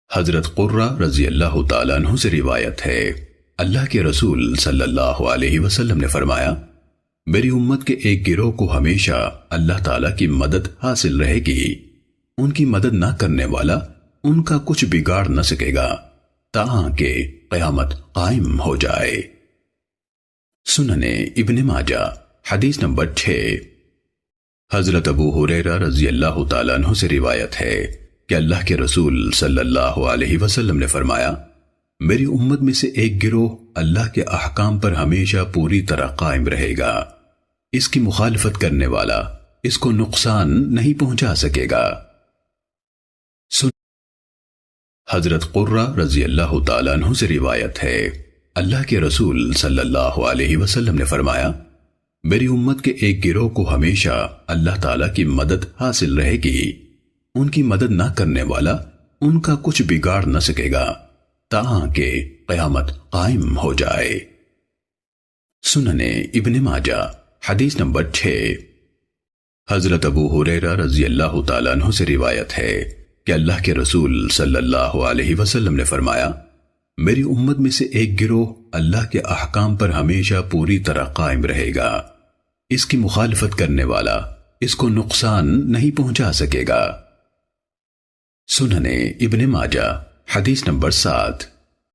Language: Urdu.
حضرت قرہ رضی اللہ تعالیٰ عنہ سے روایت ہے، اللہ کے رسول صلی اللہ علیہ وسلم نے فرمایا، میری امت کے ایک گروہ کو ہمیشہ اللہ تعالیٰ کی مدد حاصل رہے گی، ان کی مدد نہ کرنے والا ان کا کچھ بگاڑ نہ سکے گا تاکہ قیامت قائم ہو جائے۔ سننے ابن ماجہ حدیث نمبر 6۔ حضرت ابو ہریرہ رضی اللہ تعالیٰ عنہ سے روایت ہے کہ اللہ کے رسول صلی اللہ علیہ وسلم نے فرمایا، میری امت میں سے ایک گروہ اللہ کے احکام پر ہمیشہ پوری طرح قائم رہے گا، اس کی مخالفت کرنے والا اس کو نقصان نہیں پہنچا سکے گا۔ حضرت قرہ رضی اللہ تعالیٰ عنہ سے روایت ہے، اللہ کے رسول صلی اللہ علیہ وسلم نے فرمایا، میری امت کے ایک گروہ کو ہمیشہ اللہ تعالیٰ کی مدد حاصل رہے گی، ان کی مدد نہ کرنے والا ان کا کچھ بگاڑ نہ سکے گا تاکہ قیامت قائم ہو جائے۔ سننے ابن ماجہ حدیث نمبر 6۔ حضرت ابو ہریرہ رضی اللہ تعالیٰ عنہ سے روایت ہے کہ اللہ کے رسول صلی اللہ علیہ وسلم نے فرمایا، میری امت میں سے ایک گروہ اللہ کے احکام پر ہمیشہ پوری طرح قائم رہے گا، اس کی مخالفت کرنے والا اس کو نقصان نہیں پہنچا سکے گا۔ سننے ابن ماجہ حدیث نمبر 7۔